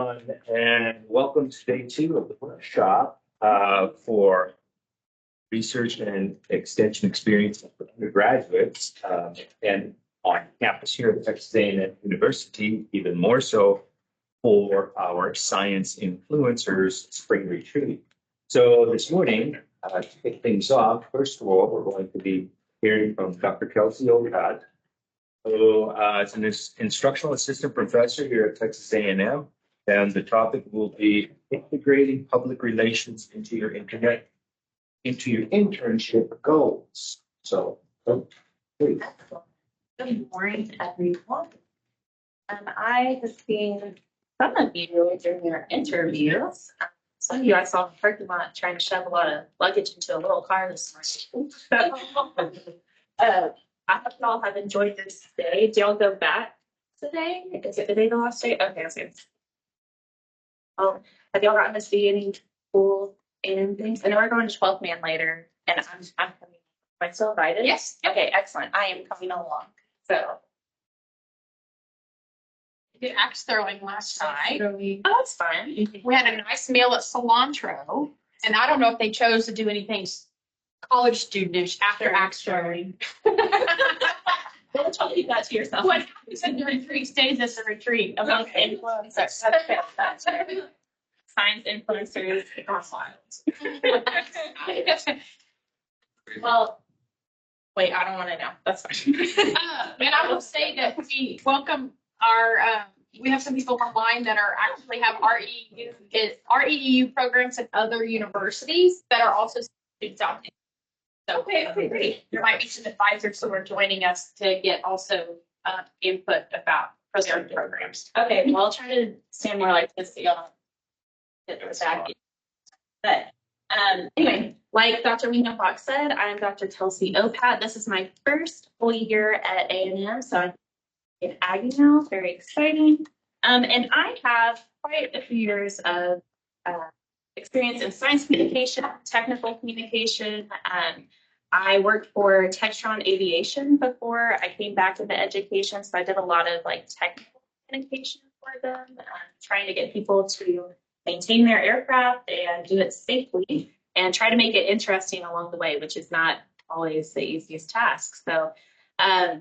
And welcome to day two of the workshop for research and extension experience for undergraduates and on campus here at Texas A&M University, even more so for our science influencers spring retreat. So this morning, to kick things off, first of all, we're going to be hearing from Dr. Kelsi Opat, who is an instructional assistant professor here at Texas A&M. And the topic will be integrating public relations into your internship goals. So, please. Good morning, everyone. I have seen some of you during your interviews. Some of you I saw in the parking lot trying to shove a lot of luggage into a little car this morning. I hope you all have enjoyed this day. Do y'all go back today? Is it today the last day? Okay, okay. Have y'all gotten to see any cool and things? I know we're going to 12th man later, and I'm coming. Am I still invited? Yes. Okay, excellent. I am coming along. So. We did axe throwing last night. Oh, that's fun. We had a nice meal at Cilantro, and I don't know if they chose to do anything college studentish after axe throwing. Don't tell you that to yourself. What happens in the retreat stays as a retreat among influencers. That's fantastic. Science influencers are wild. Well, wait, I don't want to know. That's fine. And I will say that we welcome we have some people online that are actually have REEU programs at other universities that are also students out there. So Okay, great. there might be some advisors who are joining us to get also input about their programs. Okay, well, I'll try to stand more like this so y'all don't get back. But anyway, like Dr. Lena Fox said, I'm Dr. Kelsi Opat. This is my first full year at A&M, so I'm in Aggie now. Very exciting. And I have quite a few years of experience in science communication, technical communication. I worked for Textron Aviation before I came back into education, so I did a lot of like technical communication for them, trying to get people to maintain their aircraft and do it safely and try to make it interesting along the way, which is not always the easiest task. So I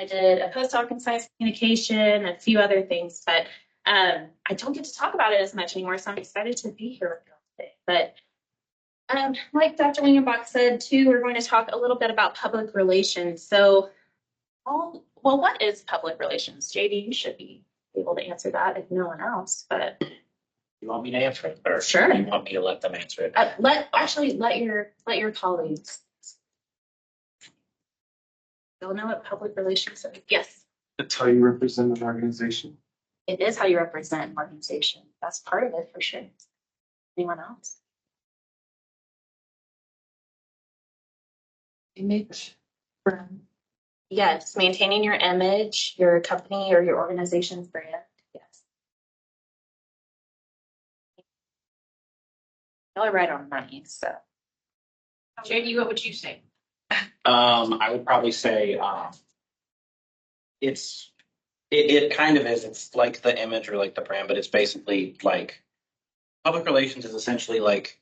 did a postdoc in science communication, a few other things, but I don't get to talk about it as much anymore, so I'm excited to be here with you today. But like Dr. Wingenbach said, too, we're going to talk a little bit about public relations. So, well, what is public relations? JD, you should be able to answer that if no one else, but. You want me to answer it, or Sure. you want me to let them answer it? Let your colleagues. They'll know what public relations is. Yes. That's how you represent an organization. It is how you represent an organization. That's part of it for sure. Anyone else? Image. Yes, maintaining your image, your company or your organization's brand. Yes. Y'all are right on money, so. JD, what would you say? I would probably say it kind of is. It's like the image or like the brand, but it's basically like public relations is essentially like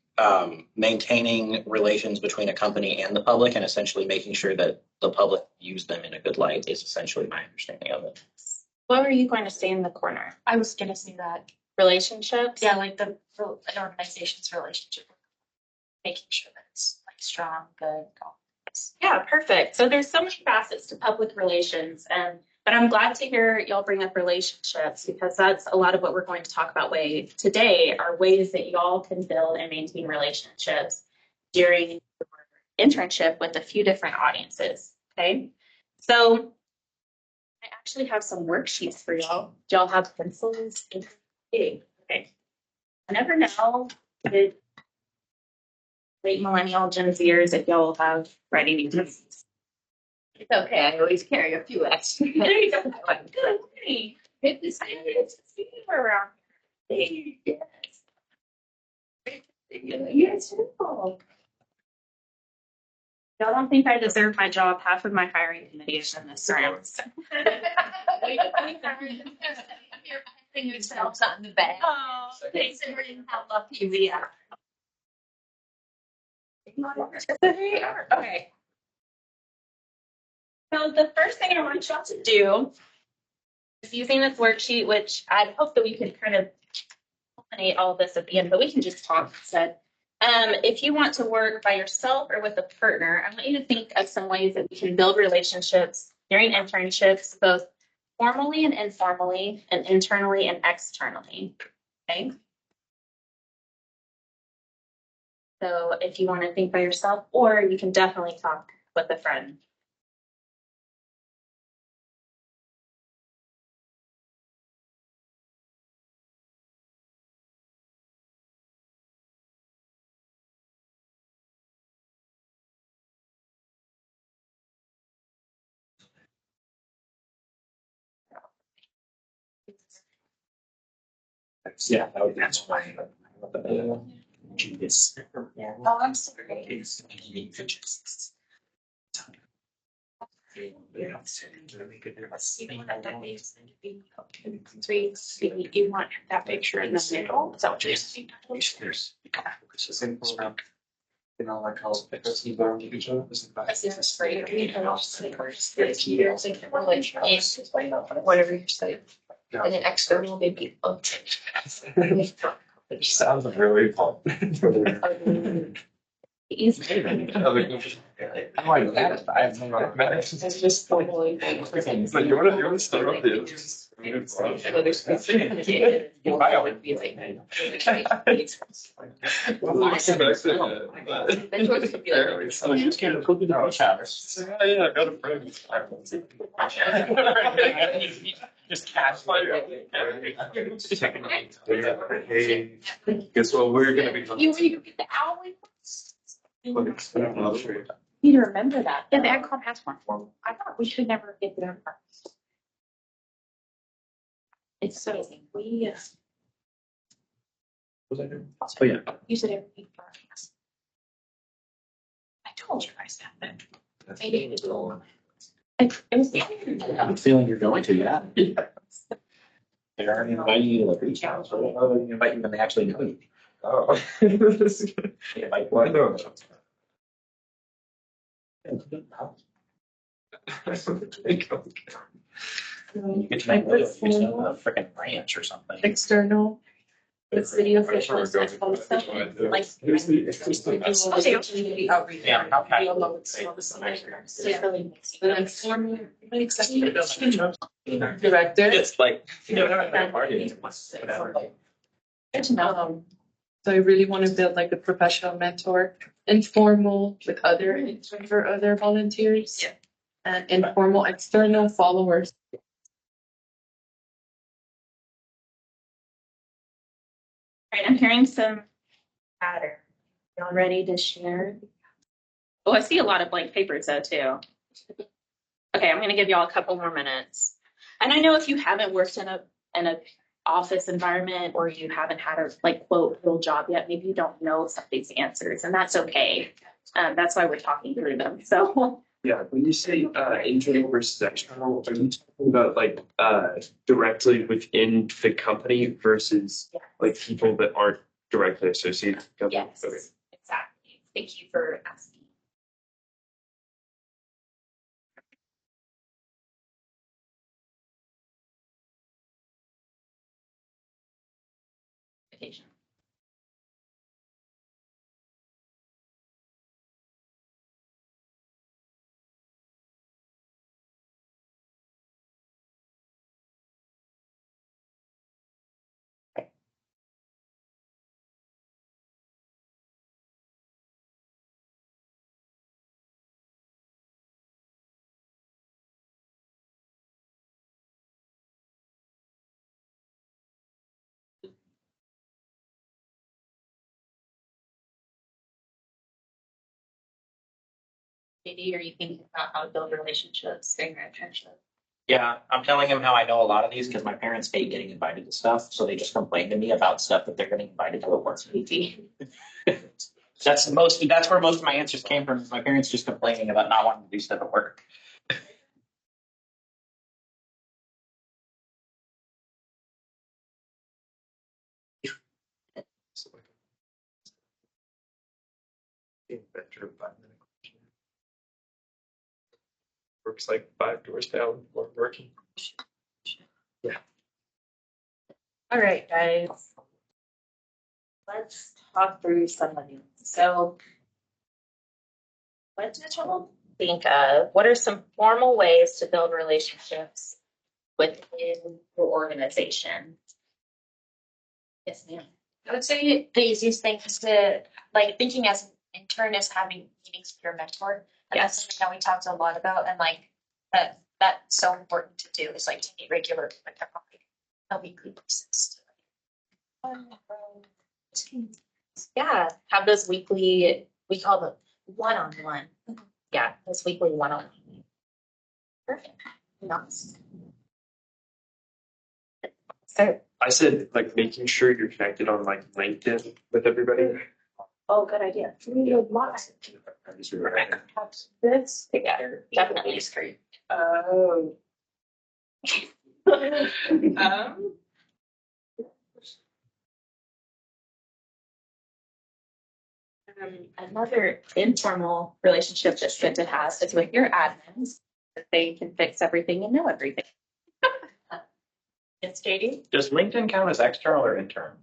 maintaining relations between a company and the public, and essentially making sure that the public views them in a good light is essentially my understanding of it. What were you going to say in the corner? I was going to say that. Relationships? Yeah, like an organization's relationship. Making sure that it's like strong, good. Yeah, perfect. So there's so many facets to public relations, but I'm glad to hear y'all bring up relationships because that's a lot of what we're going to talk about today are ways that y'all can build and maintain relationships during your internship with a few different audiences. Okay, so I actually have some worksheets for y'all. Do y'all have pencils? Okay. I never know with late millennial Gen Zers if y'all have writing pencils. It's okay. I always carry a few extra. There you go. Good morning. Good to see you around here. Yes. Yes. Y'all don't think I deserve my job. Half of my hiring committee is in this room. So. You're patting yourselves on the back. Oh, Considering how lucky we are. Okay. So the first thing I want y'all to do is using this worksheet, which I hope that we can kind of culminate all of this at the end, but we can just talk instead. If you want to work by yourself or with a partner, I want you to think of some ways that we can build relationships during internships, both formally and informally, and internally and externally. Okay. So if you want to think by yourself, or you can definitely talk with a friend. Yeah, that's why. Genius. Oh, I'm sorry. You want that picture in the middle? Is that what you're saying? There's. You know, like how because you learn each other. This is great. We have also the first 30 years in relationships, whatever you say. And then external, maybe. It sounds really fun. Easy. I like that. I have no It's just totally. But you want to start off the Yeah, I got a friend. Just cash. Hey, guess what we're gonna be. You get the owlie? Another You need to remember that. Yeah, the AdCom has one. I thought we should never get there first. It's so, we, Was I doing? Oh, yeah. use it every week for us. I told you guys that, but maybe it was. It was. I'm feeling you're going to, yeah. They already invite you to the beach house, or they invite you when they actually know you. Oh. They invite Why you. not? You get to make a freaking ranch or something. External. With video officials and all the stuff, like. Yeah, how can Director. It's like, you know, they're not partying. So I really want to build like a professional mentor, informal with other volunteers. Yeah. And informal external followers. Right, I'm hearing some pattern. Y'all ready to share? Oh, I see a lot of blank papers though too. Okay, I'm gonna give y'all a couple more minutes. And I know if you haven't worked in a office environment or you haven't had a like quote real job yet, maybe you don't know some of these answers, and that's okay. That's why we're talking through them. So Yeah, when you say internal versus external, are you talking about like directly within the company versus like people that aren't directly associated with the company? yes, Okay. exactly. Thank you for asking. Maybe are you thinking about how to build relationships during your internship? Yeah, I'm telling him how I know a lot of these because my parents hate getting invited to stuff, so they just complain to me about stuff that they're getting invited to at work. That's where most of my answers came from. My parents just complaining about not wanting to do stuff at work. So like, better 5 minute question. Works like 5 doors down or working. All right, guys. Let's talk through some of these. So, what did y'all think of? What are some formal ways to build relationships within your organization? Yes, ma'am. I would say the easiest thing is to, like, thinking as an intern is having meetings with your mentor. And that's something that we talked a lot about, and like that's so important to do is like to meet regular, like a weekly basis. Yeah, have those weekly, we call them one-on-one. Yeah, those weekly one-on-one. Perfect. Nice. So, I said like making sure you're connected on like LinkedIn with everybody. oh, good idea. I just remembered. This together, definitely is great. Oh. Another informal relationship that's good to have is with your admins, that they can fix everything and know everything. Yes, Katie? Does LinkedIn count as external or internal?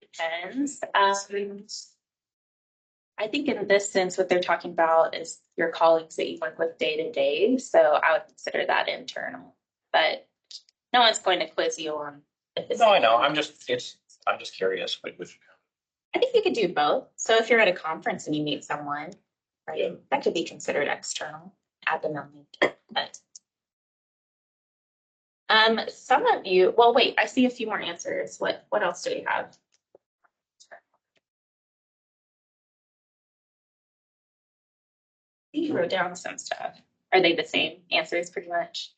Depends. I think in this sense, what they're talking about is your colleagues that you work with day to day. So I would consider that internal, but no one's going to quiz you on if it's. No, I know. I'm just curious. I think you could do both. So if you're at a conference and you meet someone, right, that could be considered external at the moment. But some of you, well, wait, I see a few more answers. What else do we have? You wrote down some stuff. Are they the same answers pretty much?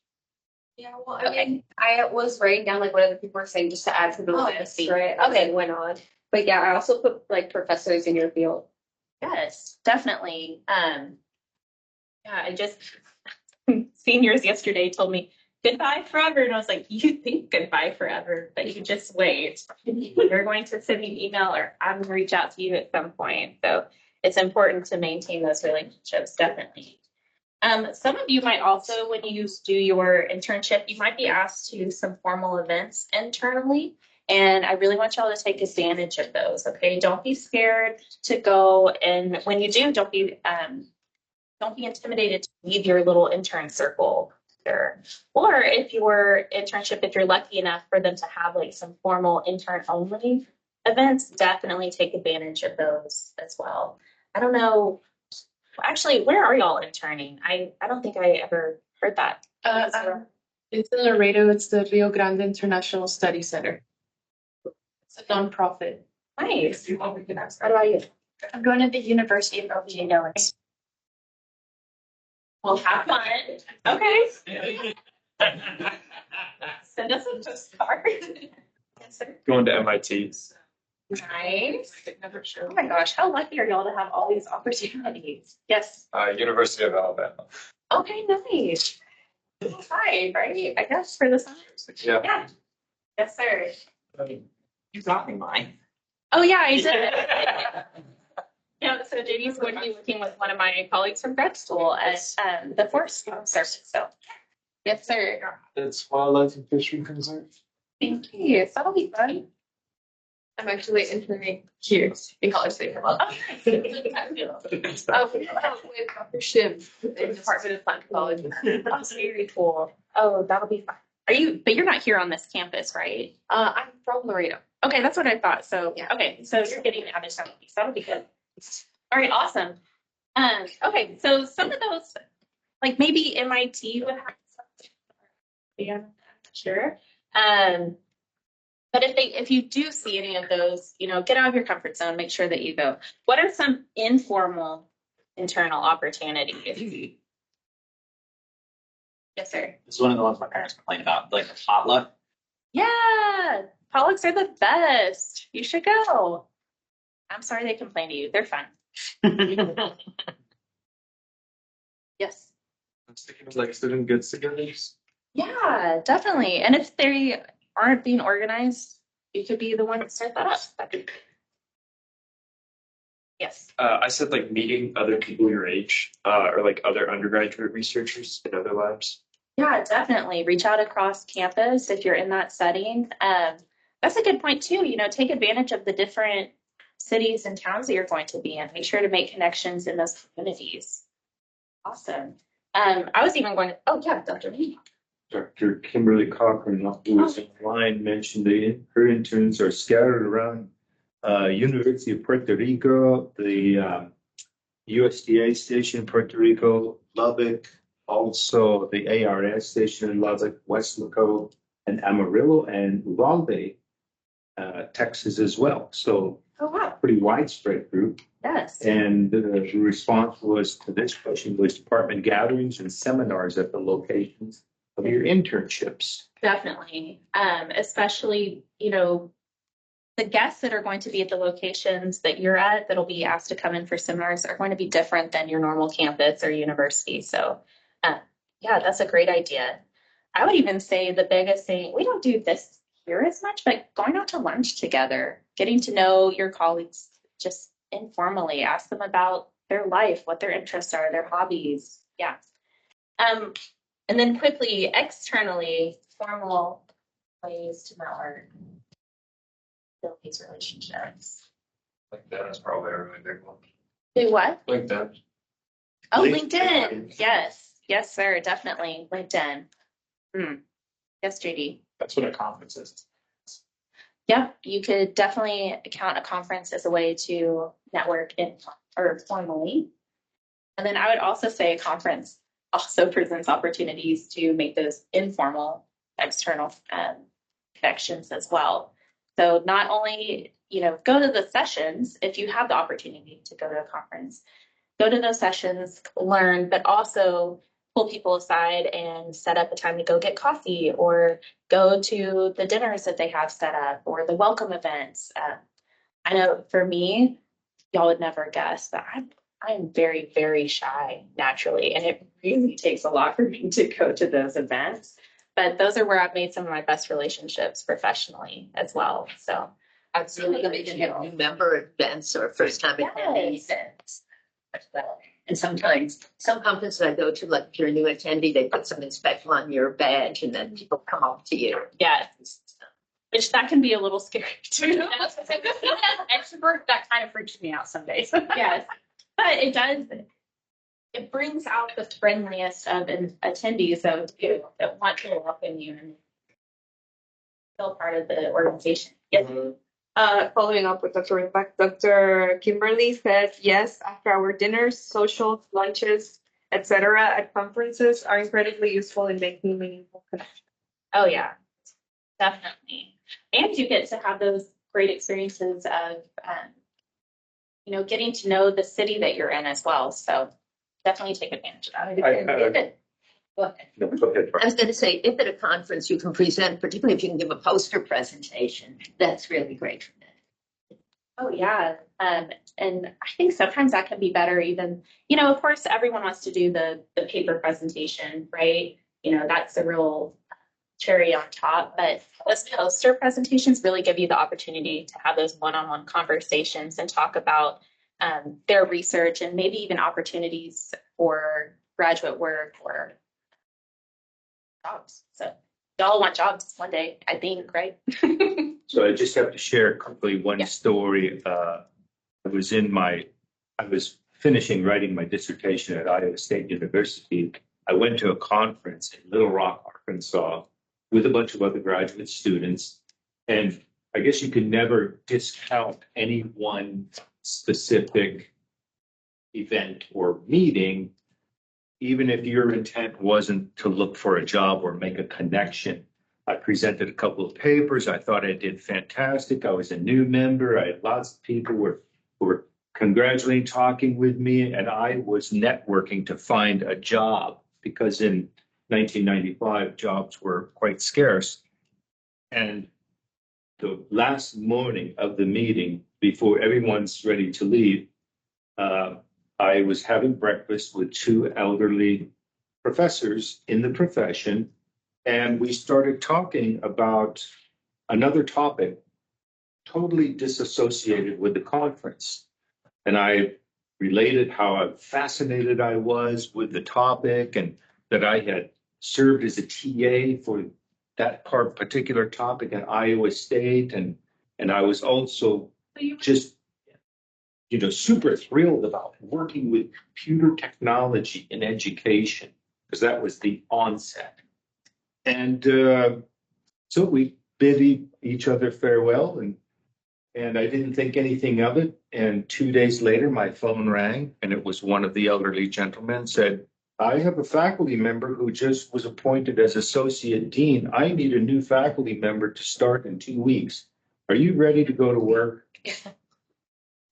Yeah, well, I mean, I was writing down like what other people were saying just to add to the list, right? Okay. Went on. But yeah, I also put like professors in your field. Yes, definitely. Yeah, I just seniors yesterday told me goodbye forever, and I was like, you think goodbye forever, but you just wait. You're going to send me an email, or I'm going to reach out to you at some point. So it's important to maintain those relationships, definitely. Some of you might also, when you do your internship, you might be asked to some formal events internally. And I really want y'all to take advantage of those. Okay, don't be scared to go. And when you do, don't be intimidated to leave your little intern circle there. Or if your internship, if you're lucky enough for them to have like some formal intern only events, definitely take advantage of those as well. I don't know. Actually, where are y'all interning? I don't think I ever heard that. It's in Laredo. It's the Rio Grande International Study Center. It's a nonprofit. Nice. What about you? I'm going to the University of Oviedo. Well, have fun. Okay. Send us a postcard. Yes, sir. Going to MIT. Nice. Oh my gosh, how lucky are y'all to have all these opportunities? Yes. University of Alabama. Okay, nice. Hi, right? I guess for the summer. Yeah. Yeah. Yes, sir. You got me mine. Oh yeah, I did. Yeah, so JD's going to be working with one of my colleagues from grad school at the Forest Service. So, yes, sir. It's Wildlife and Fishery Conserve. Thank you. So that'll be fun. I'm actually interning here in College Station. Oh, We have Dr. Shiv in the Department of Plant Pathology. that's very cool. Oh, that'll be fun. But you're not here on this campus, right? I'm from Laredo. Okay, that's what I thought. So, Yeah. okay, so you're getting out of some of these. That'll be good. All right, awesome. Okay, so some of those, like maybe MIT would have something. Yeah, I'm not sure. But if you do see any of those, get out of your comfort zone, make sure that you go. What are some informal internal opportunities? Yes, sir. This is one of the ones my parents complain about, like the potluck. Yeah, potlucks are the best. You should go. I'm sorry they complain to you. They're fun. Yes. I'm thinking of like student goods together. Yeah, definitely. And if they aren't being organized, you could be the one that start that up. That'd be- Yes. I said like meeting other people your age, or like other undergraduate researchers in other labs. Yeah, definitely. Reach out across campus if you're in that setting. That's a good point too. Take advantage of the different cities and towns that you're going to be in. Make sure to make connections in those communities. Awesome. I was even going to, oh yeah, Dr. Lee. Dr. Kimberly Cochran, who was online, mentioned her interns are scattered around University of Puerto Rico, the USDA station in Puerto Rico, Lubbock, also the ARS station in Lubbock, Westlaco, and Amarillo, and Uvalde, Texas as well. So Oh wow. pretty widespread group. Yes. And the response was to this question was department gatherings and seminars at the locations of your internships. Definitely. Especially, the guests that are going to be at the locations that you're at that'll be asked to come in for seminars are going to be different than your normal campus or university. So, yeah, that's a great idea. I would even say the biggest thing, we don't do this here as much, but going out to lunch together, getting to know your colleagues just informally, ask them about their life, what their interests are, their hobbies. Yeah. And then quickly, externally, formal ways to network, build these relationships. Like that is probably a really big one. Do what? Like that. Oh, LinkedIn. LinkedIn. Yes. Yes, sir. Definitely. LinkedIn. Yes, JD. That's what a conference is. Yep. You could definitely count a conference as a way to network or formally. And then I would also say a conference also presents opportunities to make those informal external connections as well. So not only, go to the sessions if you have the opportunity to go to a conference, go to those sessions, learn, but also pull people aside and set up a time to go get coffee or go to the dinners that they have set up or the welcome events. I know for me, y'all would never guess, but I'm very, very shy naturally, and it really takes a lot for me to go to those events. But those are where I've made some of my best relationships professionally as well. So Absolutely, they can have new member events or first time attendee Yes. events. And sometimes, some conferences I go to, like if you're a new attendee, they put something special on your badge and then people come up to you. Yes, which that can be a little scary too. Even as extrovert, that kind of freaks me out some days. Yes, but it does. It brings out the friendliest of attendees of you that want to welcome you and feel part of the organization. Yes. Following up with Dr. Impact, Dr. Kimberly said, yes, after our dinners, socials, lunches, etc., at conferences are incredibly useful in making meaningful connections. Oh yeah, definitely. And you get to have those great experiences of, getting to know the city that you're in as well. So definitely take advantage of that. Go ahead. No, go ahead. I was going to say, if at a conference you can present, particularly if you can give a poster presentation, that's really great for them. Oh yeah. And I think sometimes that can be better even, of course, everyone wants to do the paper presentation, right? That's the real cherry on top, but those poster presentations really give you the opportunity to have those one-on-one conversations and talk about their research and maybe even opportunities for graduate work or jobs. So y'all want jobs one day, I think, right? So I just have to share quickly one story. I was finishing writing my dissertation at Iowa State University. I went to a conference in Little Rock, Arkansas, with a bunch of other graduate students. And I guess you can never discount any one specific event or meeting, even if your intent wasn't to look for a job or make a connection. I presented a couple of papers. I thought I did fantastic. I was a new member. I had lots of people who were congratulating, talking with me, and I was networking to find a job because in 1995, jobs were quite scarce. And the last morning of the meeting, before everyone's ready to leave, I was having breakfast with two elderly professors in the profession, and we started talking about another topic totally disassociated with the conference. And I related how fascinated I was with the topic and that I had served as a TA for that particular topic at Iowa State. And I was also just, super thrilled about working with computer technology in education, because that was the onset. And so we bid each other farewell, and I didn't think anything of it. And 2 days later, my phone rang, and it was one of the elderly gentlemen said, I have a faculty member who just was appointed as associate dean. I need a new faculty member to start in 2 weeks. Are you ready to go to work?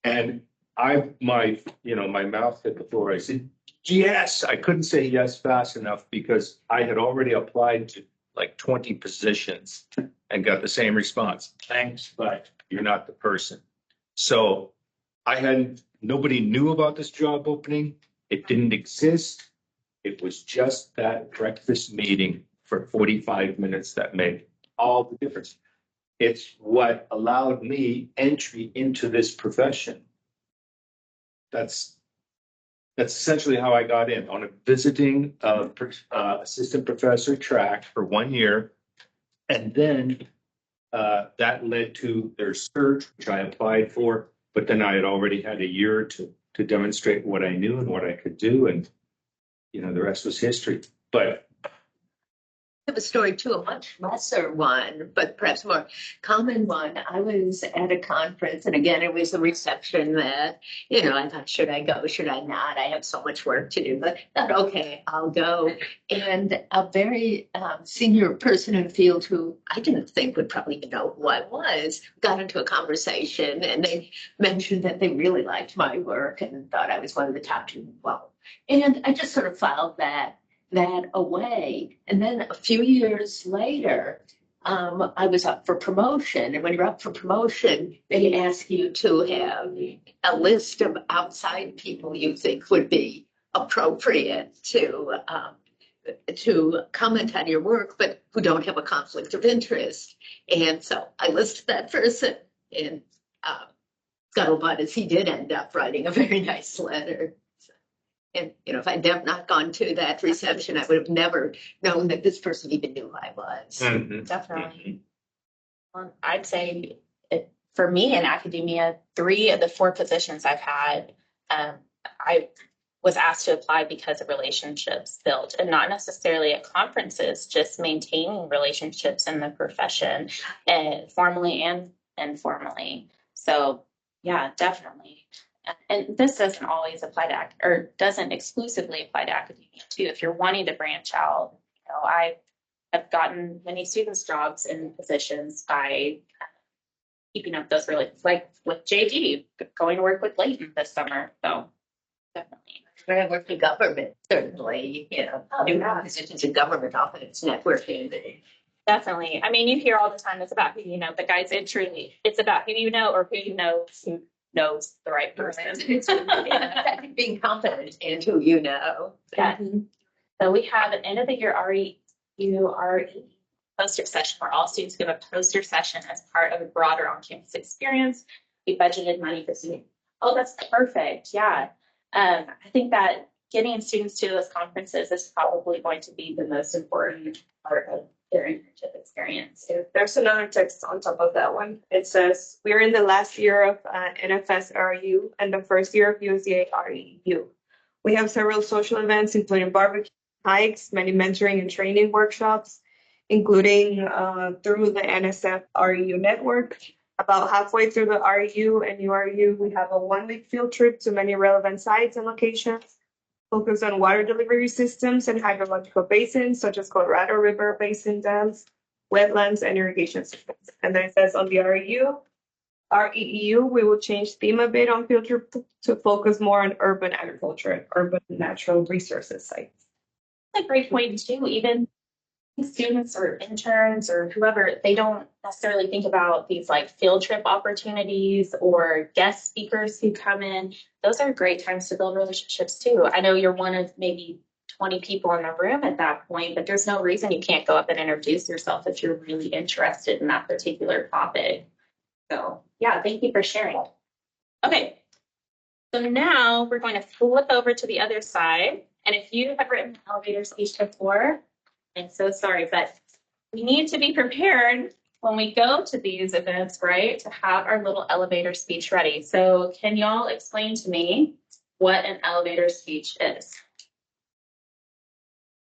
And my mouth hit the floor. I said, yes. I couldn't say yes fast enough because I had already applied to like 20 positions and got the same response. Thanks, but you're not the person. So nobody knew about this job opening. It didn't exist. It was just that breakfast meeting for 45 minutes that made all the difference. It's what allowed me entry into this profession. That's essentially how I got in, on a visiting assistant professor track for 1 year. And then that led to their search, which I applied for. But then I had already had a year to demonstrate what I knew and what I could do. And, the rest was history. But I have a story too, a much lesser one, but perhaps more common one. I was at a conference, and again, it was a reception that, I thought, should I go? Should I not? I have so much work to do, but I thought, okay, I'll go. And a very senior person in the field who I didn't think would probably even know who I was, got into a conversation, and they mentioned that they really liked my work and thought I was one of the top 2. Well, and I just sort of filed that away. And then a few years later, I was up for promotion. And when you're up for promotion, they ask you to have a list of outside people you think would be appropriate to comment on your work, but who don't have a conflict of interest. And so I listed that person, and scuttlebutt as he did end up writing a very nice letter. And, if I'd not gone to that reception, I would have never known that this person even knew who I was. Mhm. Definitely. I'd say for me in academia, 3 of the 4 positions I've had, I was asked to apply because of relationships built, and not necessarily at conferences, just maintaining relationships in the profession, formally and informally. So yeah, definitely. And this doesn't always apply to doesn't exclusively apply to academia too. If you're wanting to branch out, I have gotten many students jobs in positions by keeping up those relations, like with JD, going to work with Leighton this summer. So definitely. When I work in government, certainly, new positions in government, often it's networking. Definitely. I mean, you hear all the time, it's about who you know, but guys, it's about who you know or who you know who knows the right person. It's being confident in who you know. Yeah. So we have an end of the year RE poster session where all students give a poster session as part of a broader on-campus experience. We budgeted money for students. Oh, that's perfect. Yeah. I think that getting students to those conferences is probably going to be the most important part of their internship experience. There's another text on top of that one. It says, we're in the last year of NFS RU and the first year of USDA REU. We have several social events, including barbecue, hikes, many mentoring and training workshops, including through the NSF REU network. About halfway through the REU and URU, we have a 1-week field trip to many relevant sites and locations, focused on water delivery systems and hydrological basins, such as Colorado River Basin dams, wetlands, and irrigation systems. And then it says on the REU, we will change theme a bit on field trip to focus more on urban agriculture and urban natural resources sites. That's a great point too. Even students or interns or whoever, they don't necessarily think about these like field trip opportunities or guest speakers who come in. Those are great times to build relationships too. I know you're one of maybe 20 people in the room at that point, but there's no reason you can't go up and introduce yourself if you're really interested in that particular topic. So yeah, thank you for sharing. Okay, so now we're going to flip over to the other side. And if you have written an elevator speech before, I'm so sorry, but we need to be prepared when we go to these events, right, to have our little elevator speech ready. So can y'all explain to me what an elevator speech is?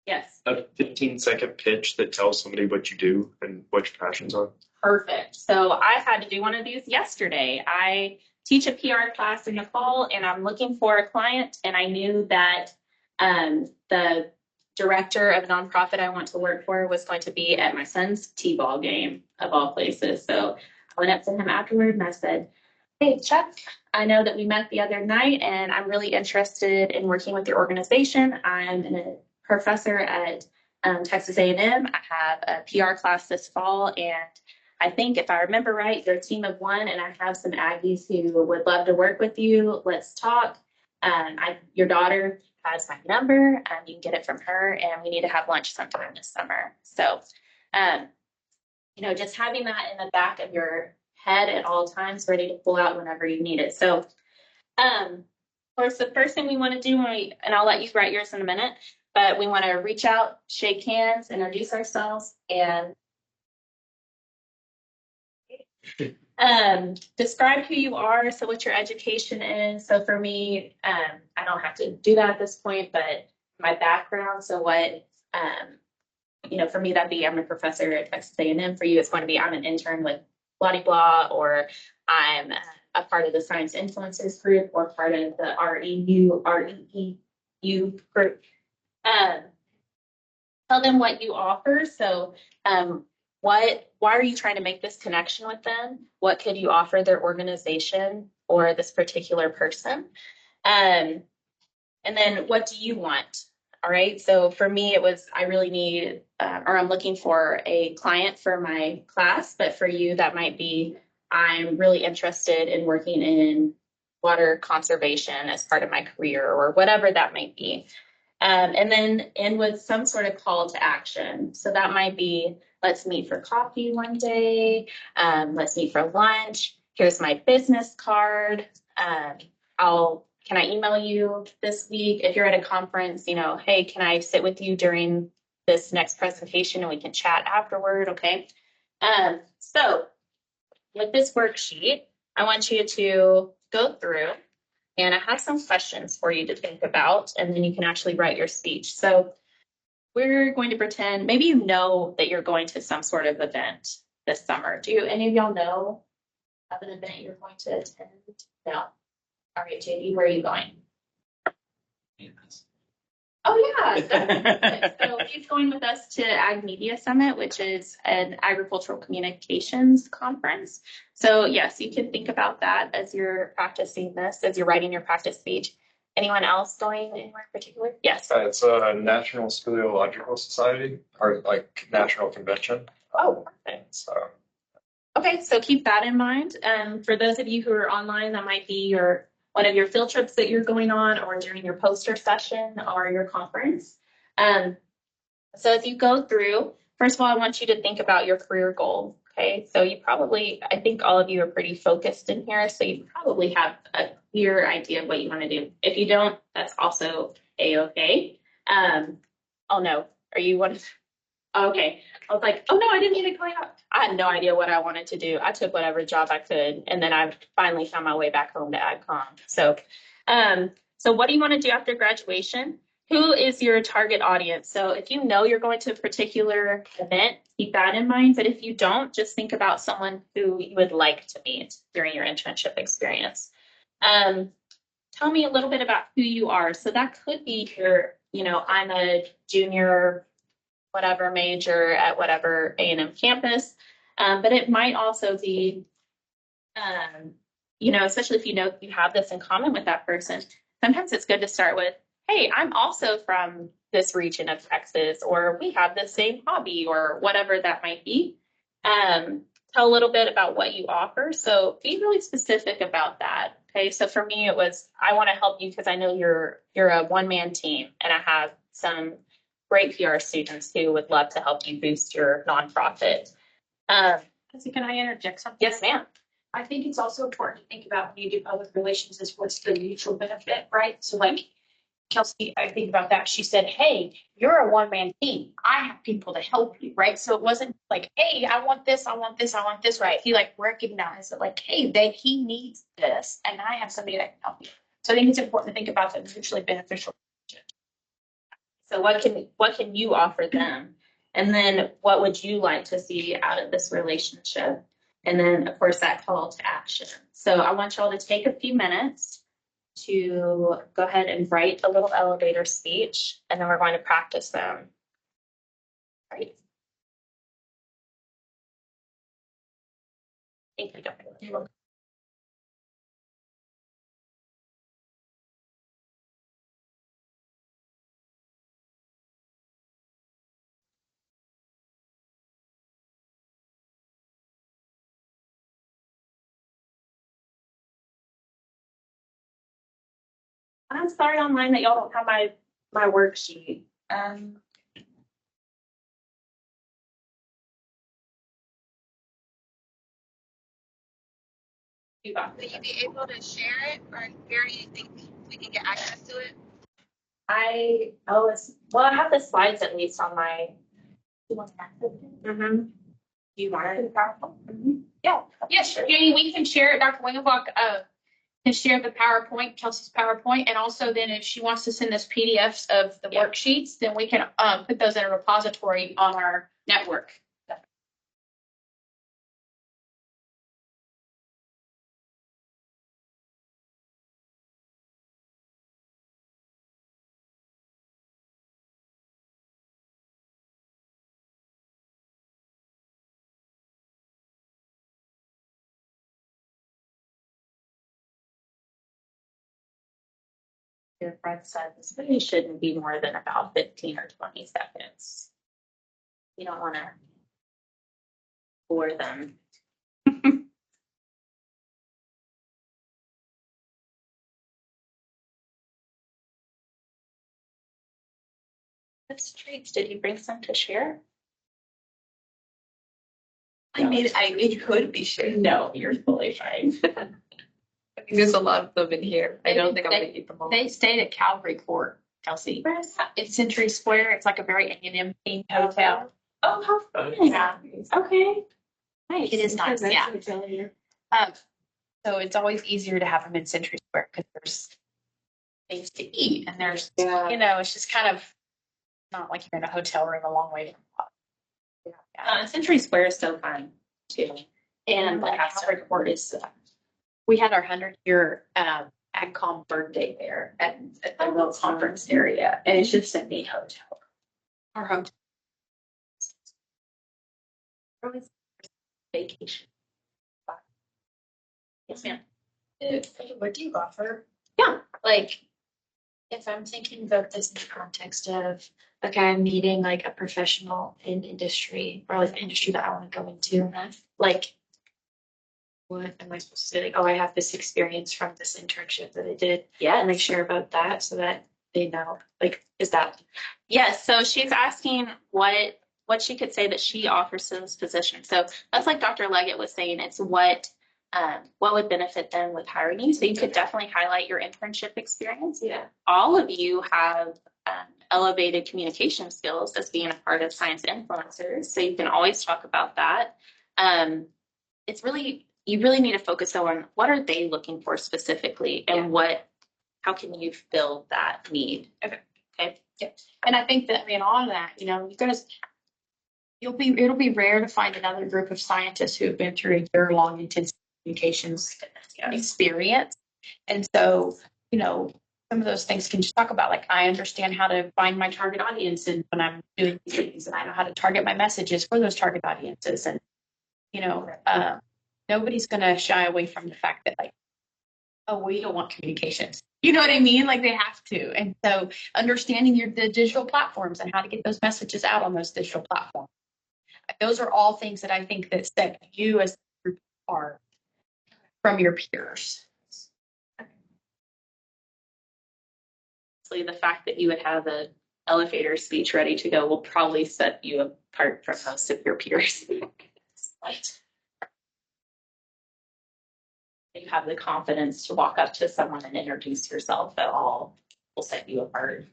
Yes. A 15-second pitch that tells somebody what you do and what your passions are. Perfect. So I had to do one of these yesterday. I teach a PR class in the fall, and I'm looking for a client, and I knew that the director of a nonprofit I want to work for was going to be at my son's T-ball game, of all places. So I went up to him afterward and I said, "Hey, Chuck, I know that we met the other night, and I'm really interested in working with your organization. I'm a professor at Texas A&M. I have a PR class this fall, and I think if I remember right, you're a team of one, and I have some Aggies who would love to work with you. Let's talk. Your daughter has my number. You can get it from her, and we need to have lunch sometime this summer." So, just having that in the back of your head at all times, ready to pull out whenever you need it. So, of course, the first thing we want to do, and I'll let you write yours in a minute, but we want to reach out, shake hands, introduce ourselves, and describe who you are. So what your education is. So for me, I don't have to do that at this point, but my background. So what, for me, that'd be I'm a professor at Texas A&M. For you, it's going to be I'm an intern with blah, blah, blah, or I'm a part of the Science Influencers group or part of the REEU group. Tell them what you offer. So why are you trying to make this connection with them? What could you offer their organization or this particular person? And then what do you want? All right. So for me, it was, I really need, or I'm looking for a client for my class, but for you, that might be, I'm really interested in working in water conservation as part of my career or whatever that might be. And then end with some sort of call to action. So that might be, let's meet for coffee one day. Let's meet for lunch. Here's my business card. Can I email you this week? If you're at a conference, hey, can I sit with you during this next presentation and we can chat afterward? Okay. So with this worksheet, I want you to go through, and I have some questions for you to think about, and then you can actually write your speech. So we're going to pretend, maybe you know that you're going to some sort of event this summer. Do any of y'all know of an event you're going to attend? No. All right, JD, where are you going? Oh, yeah. That's so he's going with us to Ag Media Summit, which is an agricultural communications conference. So yes, you can think about that as you're practicing this, as you're writing your practice speech. Anyone else going anywhere in particular? Yes. It's a National Speleological Society, or like National Convention. Oh, perfect. So. Okay, so keep that in mind. For those of you who are online, that might be one of your field trips that you're going on, or during your poster session or your conference. So as you go through, first of all, I want you to think about your career goal. Okay, so I think all of you are pretty focused in here, so you probably have a clear idea of what you want to do. If you don't, that's also a-okay. Oh no, are you one of? Okay, I was like, oh no, I didn't mean to call you out. I had no idea what I wanted to do. I took whatever job I could, and then I finally found my way back home to AgCom. So what do you want to do after graduation? Who is your target audience? So if you know you're going to a particular event, keep that in mind. But if you don't, just think about someone who you would like to meet during your internship experience. Tell me a little bit about who you are. So that could be I'm a junior whatever major at whatever A&M campus. But it might also be, especially if you have this in common with that person, sometimes it's good to start with, hey, I'm also from this region of Texas, or we have the same hobby, or whatever that might be. Tell a little bit about what you offer. So be really specific about that. Okay. So for me, it was, I want to help you because I know you're a one-man team, and I have some great PR students who would love to help you boost your nonprofit. Can I interject something? Yes, ma'am. I think it's also important to think about when you do public relations is what's the mutual benefit, right? So like Kelsi, I think about that. She said, hey, you're a one-man team. I have people to help you, right? So it wasn't like, hey, I want this, I want this, I want this, right? He like recognized that like, hey, he needs this, and I have somebody that can help you. So I think it's important to think about the mutually beneficial. So what can you offer them? And then what would you like to see out of this relationship? And then, of course, that call to action. So I want y'all to take a few minutes to go ahead and write a little elevator speech, and then we're going to practice them. Right? Thank you, Dr. I'm sorry online that y'all don't have my worksheet. You got Will you be able to share it, or where do you think we can get access to it? I have the slides at least on my. You want to access it? Mm-hmm. Do you want it in PowerPoint? Mm-hmm. Yeah. Yes, Janie, we can share it. Dr. Wingenbach can share the PowerPoint, Kelsi's PowerPoint, and also then if she wants to send us PDFs of the worksheets, then we can put those in a repository on our network. Your friend said this video shouldn't be more than about 15 or 20 seconds. You don't want to bore them. That's treats. Did you bring some to share? It could be shared. No, you're fully fine. I think there's a lot of them in here. I don't think I'm gonna eat them all. They stayed at Calvary Court, Kelsi. Where's that? It's Century Square. It's like a very A&M themed hotel. Oh, how fun. Yeah. Okay. Nice. It is nice, yeah. Yeah. So it's always easier to have them in Century Square because there's things to eat and there's, it's just kind of not like you're in a hotel room a long way from. Century Square is so fun too. And like Calvary Court is. We had our 100-year AgCom birthday there at the little conference area, and it's just a neat hotel. Our hotel. Vacation. Yes, ma'am. What do you offer? Yeah. Like, if I'm thinking about this in the context of, okay, I'm meeting like a professional in industry or like an industry that I want to go into, like, what am I supposed to say? Like, oh, I have this experience from this internship that I did. Yeah. And like share about that so that they know, like, is that? Yes. So she's asking what she could say that she offers to this position. So that's like Dr. Leggett was saying, it's what would benefit them with hiring you. So you could definitely highlight your internship experience. Yeah. All of you have elevated communication skills as being a part of Science Influencers. So you can always talk about that. You really need to focus on what are they looking for specifically, and how can you fill that need? Okay. Yeah. And I think that, on that, it'll be rare to find another group of scientists who have been through a year-long intensive communications experience. And so, some of those things can just talk about, like, I understand how to find my target audience and when I'm doing these things, and I know how to target my messages for those target audiences. And, nobody's going to shy away from the fact that, like, oh, we don't want communications. You know what I mean? Like they have to. And so understanding the digital platforms and how to get those messages out on those digital platforms. Those are all things that I think that set you as a group apart from your peers. So the fact that you would have an elevator speech ready to go will probably set you apart from most of your peers. You have the confidence to walk up to someone and introduce yourself at all will set you apart.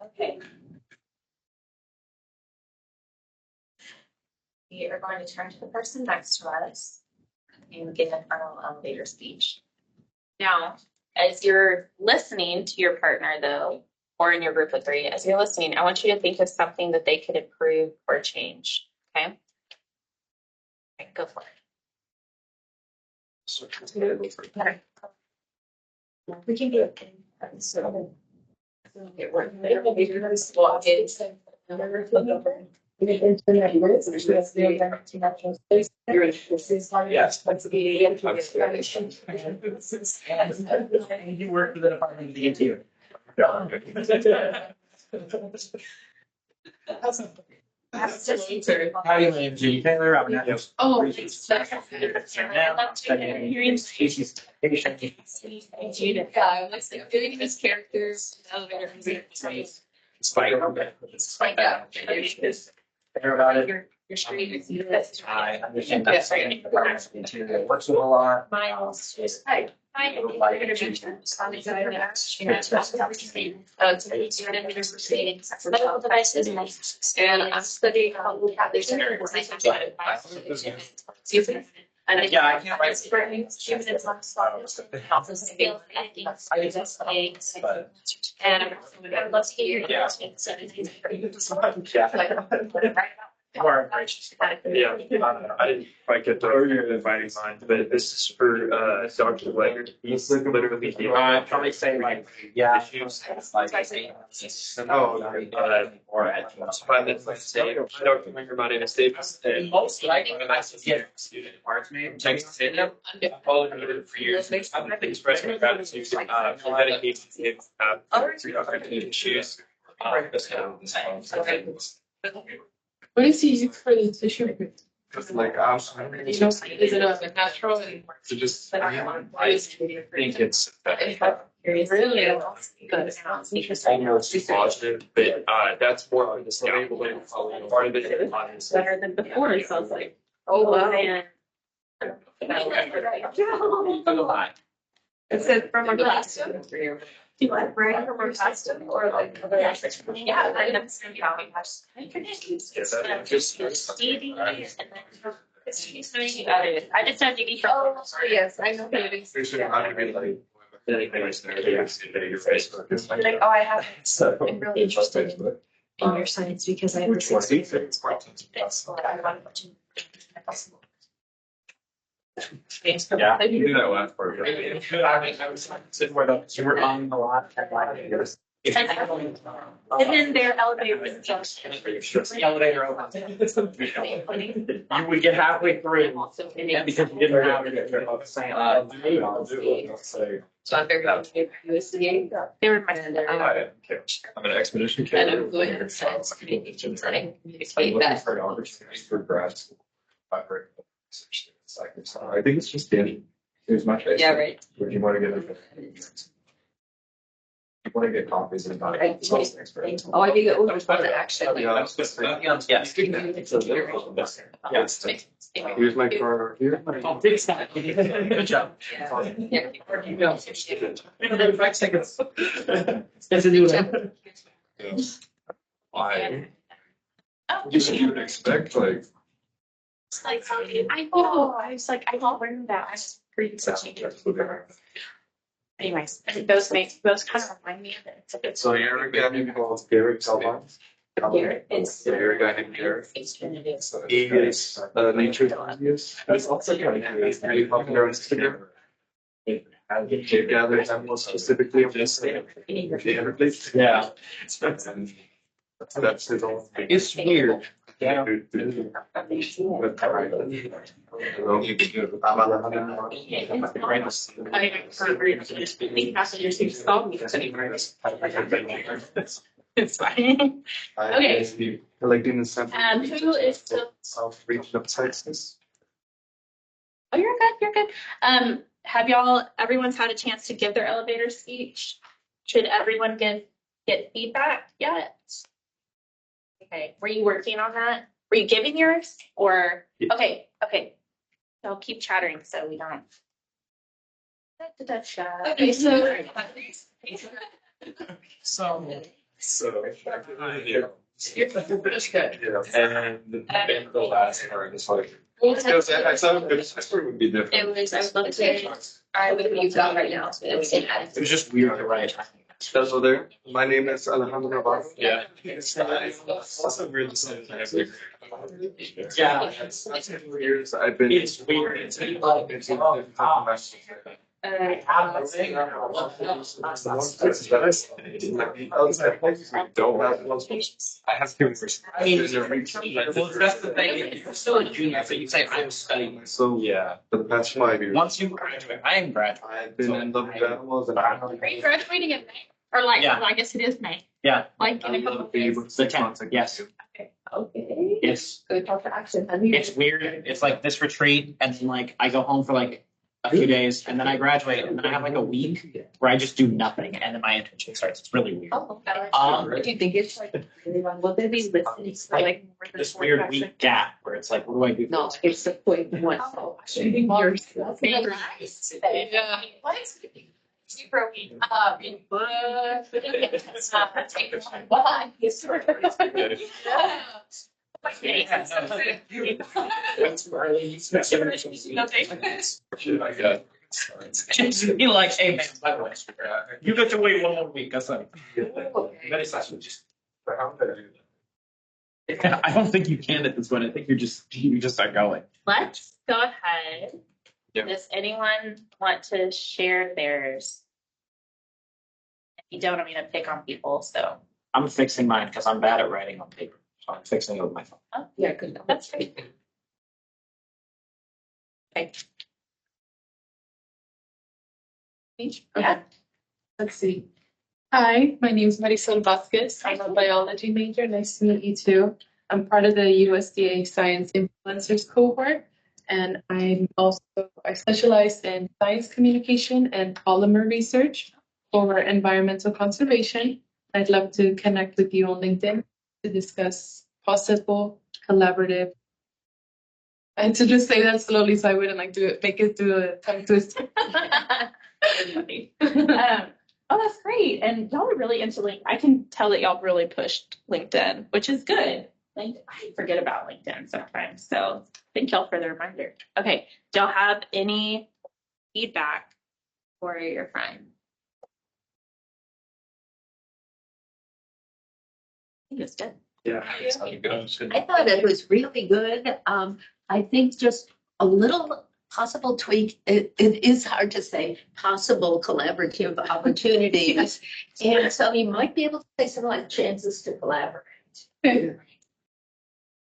Okay. We are going to turn to the person next to us and give an final elevator speech. Now, as you're listening to your partner, though, or in your group of three, as you're listening, I want you to think of something that they could improve or change. Okay? Okay, go for it. Okay. We can do it. So, it worked. Walk in. Yes. You work for the Department of the Interior. Howdy, my name is Jimmy Taylor. I'm an Oh, Hearing species. yeah, let's say doing these characters, elevator music. Spike. Spike up. Care about it. Your screen. I understand that's something the Department of Interior works with a lot. Mine was just, hi, intervention. Medical devices And I'm studying how we have these. And Yeah, I can't write. And I'd love to hear your Yeah. Or Yeah, I didn't quite get the inviting mine, but this is for Dr. Leonard. He's literally the I'd probably say like, yeah. issues. Like, Oh, 5 minutes late. Hi, Dr. Leonard, my name is David. And most likely, I should get student parts made. Texas A&M. I've followed him for years. I've been expressing my gratitude for dedication to him. issues. What is he using for the tissue? Cause like, You know, is it a natural? to just. I think it's Really? I know it's positive, but that's more of the stable part of it. Better than before, it sounds like. Oh, wow. Man. It said from a class. Do what? Right, from a class or like. Yeah, I know. I just have to be. Oh, yes, I know who it is. They should have to be like. Facebook is like. Like, oh, I have, So. I'm really interested in your science because I have Which one this do you think? experience that I want to. Yeah. I can do that last part. I was sitting where you were on a lot. And then their elevator was just. The elevator opens. You would get halfway through, and because you didn't have it, saying, I'll do it. I'll say. So I'm very USDA. They were my. And I'm an expedition and kid. I'm going to science communications and I I'm communicate looking that. for an opportunity for grad school. I think it's just in. Here's my face. Yeah, right. Would you want to get you want to get copies of Right. that? Oh, I think it was about the action. Yeah, that's just. Yes. Yes. Here's my card here. I'll fix that. Good job. Yeah. Another 5 seconds. That's a new one. Why? Oh, You would expect like. it's like, I know, I was like, I don't learn that. I just read such a. Anyways, those kind of remind me of it. It's So you're a guy named Garrett Salvans? Garrett is- You're a guy named Garrett. It's gonna do. He is nature enthusiast. He's also kind of really popular on Instagram. He gathers animals specifically on this thing. The Everglades. Yeah. And that's his own. It's weird. Yeah. It's fine. Okay. Collecting the sample. Who is the? South region of Texas. Oh, you're good. You're good. Have everyone's had a chance to give their elevator speech? Should everyone get feedback yet? Okay. Were you working on that? Were you giving yours or? Okay. So keep chattering so we don't. Okay, so. So, yeah. And the last part is like. I thought this part would be different. It was, I would love to say, I would be got right now. So it was in that. It was just weird, right? Hello there. My name is Alejandro Navarro. Yeah. It's also weird to say that. Yeah. That's 4 years. I've been. It's weird. It's like, I have two more. I mean, well, that's the thing. If you're still a junior, so you say I'm studying. So Yeah. for the past 5 years, Once you graduate, I am graduating. I've been in love with animals and Are you graduating in May? Or like, Yeah. well, I guess it is May. Yeah. Like in I a couple love of being days. able to The stay 10th, contact yes. with you. Okay. It's Good call for action. it's weird. It's like this retreat, and then like I go home for like a few days, and then I graduate, and then I have like a week where I just do nothing, and then my internship starts. It's really weird. Oh, Do you think it's like really long? Will they be listening for like more than This 45 weird week gap where it's like, what do I do? No, it's the point one. Oh, Yours. Yeah. What? Super weak. That's early. Shit, I got. Be like, hey man, by the way, you get to wait one more week. That's not. Very session, just. How would I do that? I don't think you can at this point. I think you just start going. Let's go ahead. Yeah. Does anyone want to share theirs? If you don't, I'm gonna pick on people, so. I'm fixing mine because I'm bad at writing on paper. So I'm fixing it with my phone. Oh, Yeah, good. that's great. Okay. Yeah. Let's see. Hi, my name is Marisol Vasquez. I'm a biology major. Nice to meet you too. I'm part of the USDA Science Influencers cohort, and I specialize in science communication and polymer research for environmental conservation. I'd love to connect with you on LinkedIn to discuss possible collaborative. And to just say that slowly so I wouldn't like make it do a tongue twister. Oh, that's great. And y'all are really into LinkedIn. I can tell that y'all really pushed LinkedIn, which is good. Like, I forget about LinkedIn sometimes. So thank y'all for the reminder. Okay. Do y'all have any feedback for your friend? I think it's good. Yeah. Sounded good. I thought it was really good. I think just a little possible tweak. It is hard to say possible collaborative opportunities. And so you might be able to say something like chances to collaborate.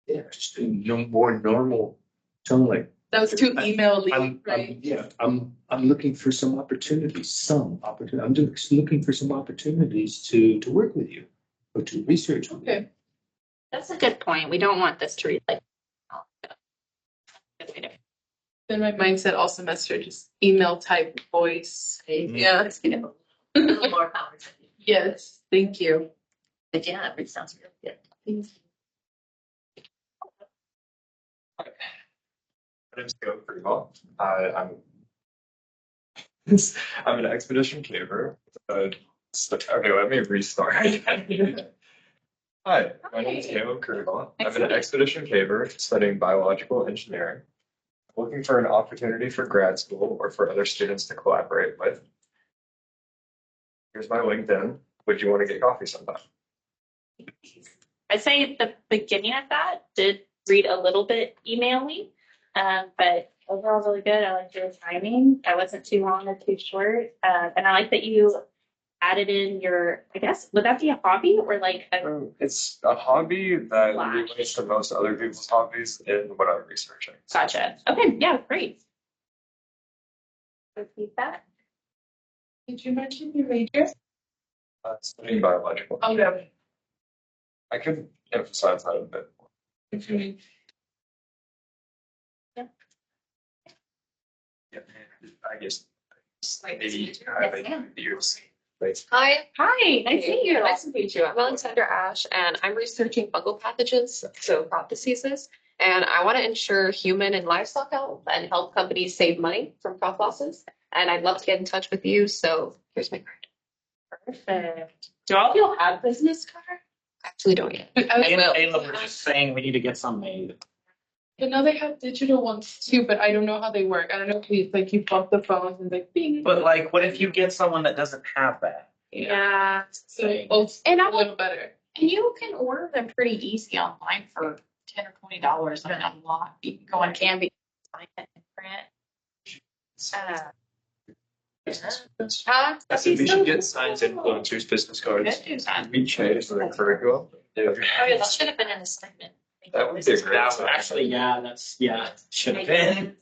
Yeah, just no more normal tone, like. That was too email-y, I'm, yeah, I'm looking for some opportunities, I'm just looking for some opportunities to work with you or to research with you. Okay. That's a good point. We don't want this to read like. Then my mindset all semester, just email type voice. Yeah. A little more conversation. Yes, thank you. But yeah, it sounds really good. Thank you. My name's Joe Freeval. I'm an expedition caver. Okay, let me restart. Hi, my name is Caleb Kurgal. I'm an expedition caver studying biological engineering. Looking for an opportunity for grad school or for other students to collaborate with. Here's my LinkedIn. Would you want to get coffee sometime? I'd say the beginning of that did read a little bit email-y, but overall really good. I liked your timing. I wasn't too long or too short. And I like that you added in your, I guess, would that be a hobby or like a, It's a hobby that Slash. relates to most other people's hobbies in what I'm researching. gotcha. Okay, yeah, great. Repeat that. Did you mention your major? Studying biological. Oh, yeah. I could emphasize that a bit more. Okay. Yeah, I guess maybe I like years. Hi, Hi, nice to meet you. nice to meet you. I'm Alexandra Ash, and I'm researching fungal pathogens, so crop diseases. And I want to ensure human and livestock health and help companies save money from crop losses. And I'd love to get in touch with you. So here's my card. Perfect. Do all of you have business cards? Actually, don't yet. Ayla, we're just saying we need to get some made. But now they have digital ones too, but I don't know how they work. I don't know if you like you plug the phones and like bing. But like, what if you get someone that doesn't have that? Yeah. So it's And a I'm little better. And you can order them pretty easy online for $10 or $20 on a lot. You can go on Canvas, sign it and print. I said we should get science influencers business cards. Good news, huh? We changed the curriculum. Oh, yeah, that should have been an assignment. That would be a great. Actually, yeah, should have been.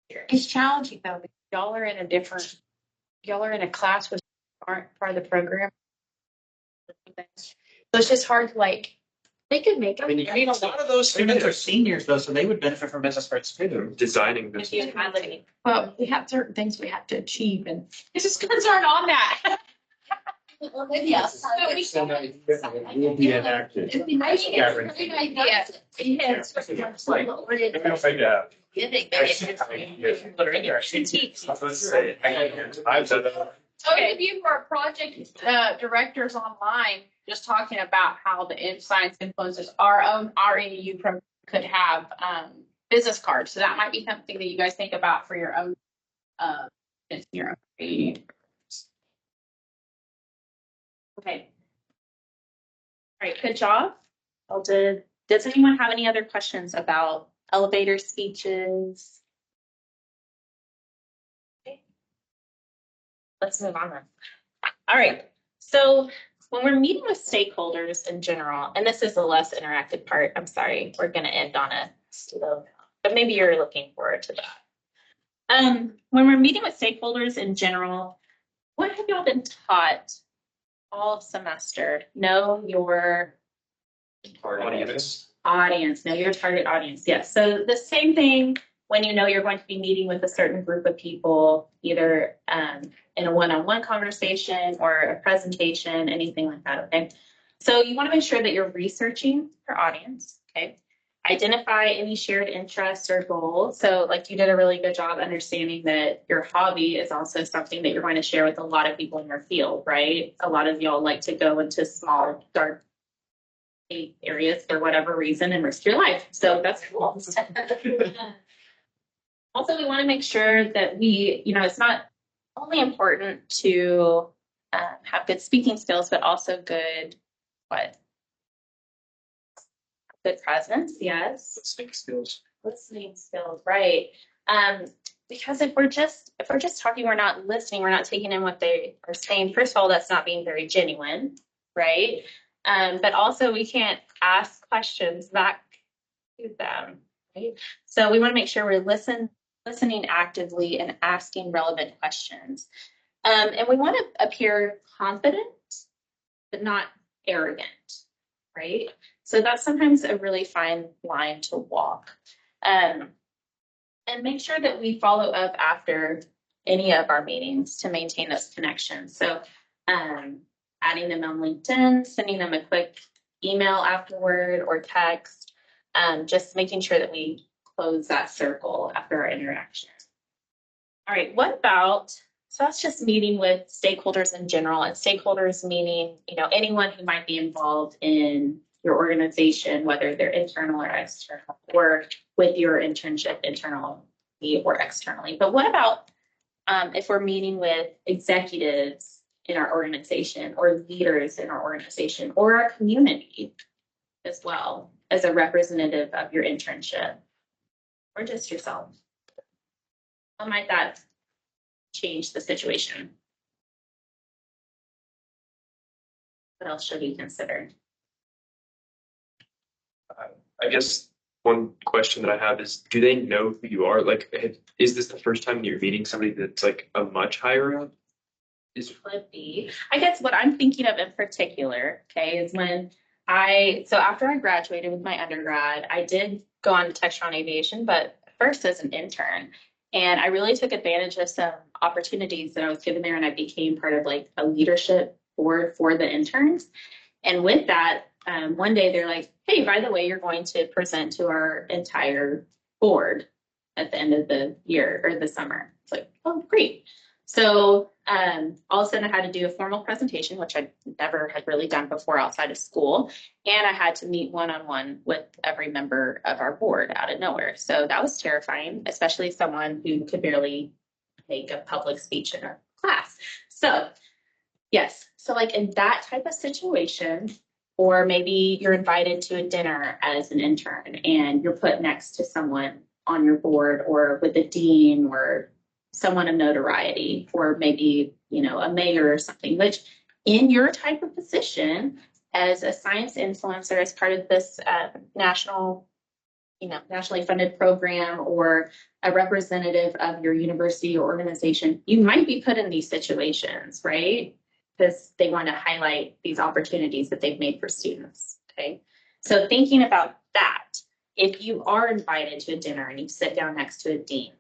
It's challenging though, because y'all are in a class with aren't part of the program. So it's just hard to like They could make. I mean, a lot of those students are seniors though, so they would benefit from business cards too. Designing If this. you had any. But we have certain things we have to achieve and business cards aren't on that. Well, maybe outside. Will be enacted. It'd be nice to get a great idea. Yes. Giving, Okay, if you were project directors online, just talking about how the science influencers, our own REU program could have business cards. So that might be something that you guys think about for your own your own REU. Okay. All right, good job. Well, does anyone have any other questions about elevator speeches? Okay. Let's move on then. All right. So when we're meeting with stakeholders in general, and this is the less interactive part, I'm sorry, we're going to end on a slow note, but maybe you're looking forward to that. When we're meeting with stakeholders in general, what have y'all been taught all semester? Know your audience, know your target audience. Yes. So the same thing when you know you're going to be meeting with a certain group of people, either in a one-on-one conversation or a presentation, anything like that. Okay. So you want to make sure that you're researching your audience. Okay. Identify any shared interests or goals. So like you did a really good job understanding that your hobby is also something that you're going to share with a lot of people in your field, right? A lot of y'all like to go into small, dark areas for whatever reason and risk your life. So that's cool. Also, we want to make sure that it's not only important to have good speaking skills, but also good presence. Yes. Listening skills, right. Because if we're just talking, we're not listening, we're not taking in what they are saying. First of all, that's not being very genuine, right? But also we can't ask questions back to them, right? So we want to make sure we're listening actively and asking relevant questions. And we want to appear confident, but not arrogant, right? So that's sometimes a really fine line to walk. And make sure that we follow up after any of our meetings to maintain those connections. So adding them on LinkedIn, sending them a quick email afterward or text, just making sure that we close that circle after our interaction. All right, so that's just meeting with stakeholders in general, and stakeholders meaning, anyone who might be involved in your organization, whether they're internal or external, or with your internship internally or externally. But what about if we're meeting with executives in our organization or leaders in our organization or our community as well as a representative of your internship or just yourself? How might that change the situation? What else should we consider? I guess one question that I have is, do they know who you are? Like, is this the first time you're meeting somebody that's like a much higher up? Could be. I guess what I'm thinking of in particular, okay, is so after I graduated with my undergrad, I did go on to textile and aviation, but first as an intern. And I really took advantage of some opportunities that I was given there, and I became part of like a leadership board for the interns. And with that, one day they're like, hey, by the way, you're going to present to our entire board at the end of the year or the summer. It's like, oh, great. So all of a sudden I had to do a formal presentation, which I never had really done before outside of school. And I had to meet one-on-one with every member of our board out of nowhere. So that was terrifying, especially someone who could barely make a public speech in a class. So yes, so like in that type of situation, or maybe you're invited to a dinner as an intern and you're put next to someone on your board or with a dean or someone of notoriety, or maybe, a mayor or something, which in your type of position as a science influencer, as part of this nationally funded program or a representative of your university or organization, you might be put in these situations, right? Because they want to highlight these opportunities that they've made for students, okay? So thinking about that, if you are invited to a dinner and you sit down next to a dean,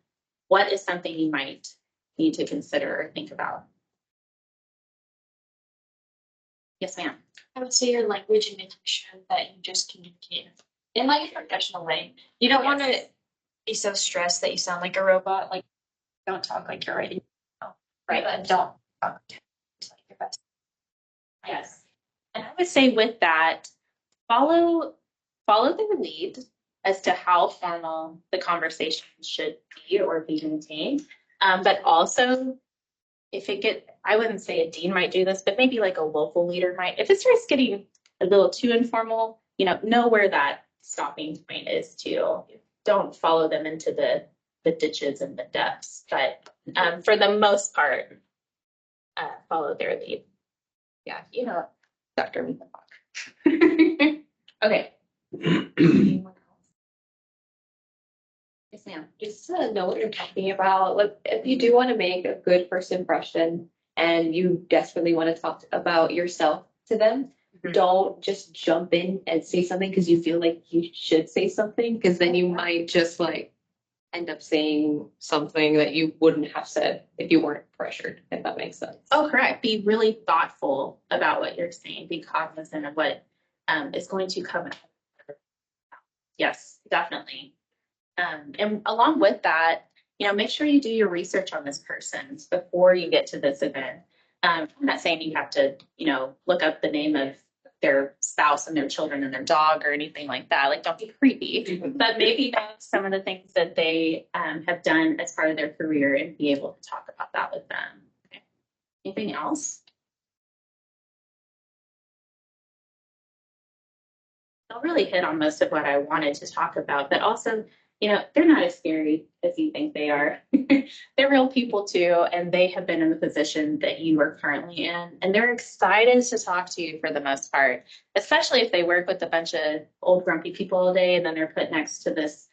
what is something you might need to consider or think about? Yes, ma'am. I would say your language and making sure that you just communicate in like a professional way. You don't want to be so stressed that you sound like a robot. Like, don't talk like you're writing. Right. And don't talk like your best. Yes. And I would say with that, follow their lead as to how formal the conversation should be or be maintained. But also, I wouldn't say a dean might do this, but maybe like a local leader might. If it starts getting a little too informal, know where that stopping point is too. Don't follow them into the ditches and the depths. But for the most part, follow their lead. Yeah, Dr. Wiesenbach. Okay. Anyone else? Yes, ma'am. Just to know what you're talking about. Like, if you do want to make a good first impression and you desperately want to talk about yourself to them, don't just jump in and say something because you feel like you should say something, because then you might just like end up saying something that you wouldn't have said if you weren't pressured, if that makes sense. Oh, correct. Be really thoughtful about what you're saying. Be cognizant of what is going to come out. Yes, definitely. And along with that, make sure you do your research on this person before you get to this event. I'm not saying you have to, look up the name of their spouse and their children and their dog or anything like that. Like, don't be creepy, but maybe know some of the things that they have done as part of their career and be able to talk about that with them. Okay. Anything else? I'll really hit on most of what I wanted to talk about, but also, they're not as scary as you think they are. They're real people too, and they have been in the position that you are currently in, and they're excited to talk to you for the most part, especially if they work with a bunch of old grumpy people all day, and then they're put next to this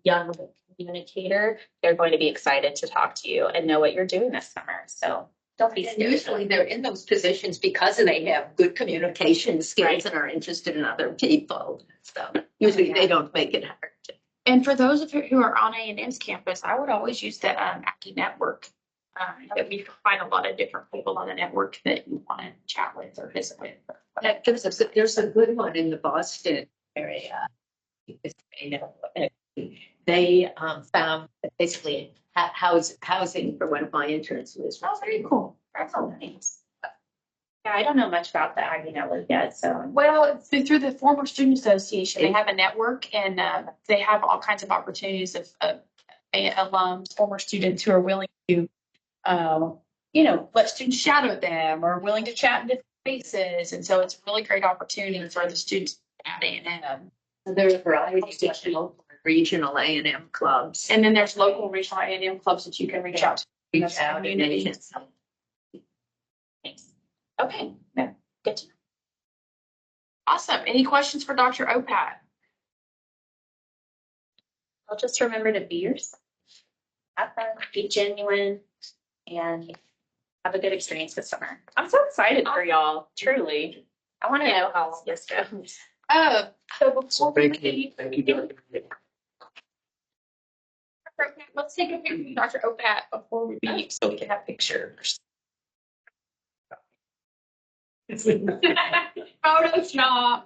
young communicator. They're going to be excited to talk to you and know what you're doing this summer. So don't be And scared. usually they're in those positions because they have good communication skills Right. and are interested in other people. So usually they don't make it hard. And for those of you who are on A&M's campus, I would always use the Aki network. That we can find a lot of different people on the network that you want to chat with or visit with. There's a good one in the Boston area. They found basically housing for one of my interns was. Oh, very cool. That's all nice. Yeah, I don't know much about the Aggie Network yet, so. Well, through the former student association, they have a network, and they have all kinds of opportunities of alums, former students who are willing to, let students shadow them or willing to chat in different spaces. And so it's a really great opportunity for the students at A&M. There's a variety of regional A&M clubs. And then there's local regional A&M clubs that you can reach out to. Reach out and Thanks. Okay, yeah, good to know. Awesome. Any questions for Dr. Opat? I'll just remember to be yourself. Have fun, be genuine, and have a good experience this summer. I'm so excited for y'all, truly. I want to know how all this goes. So before Thank you. let's take a picture of Dr. Opat before we leave so we can have pictures. Photoshop.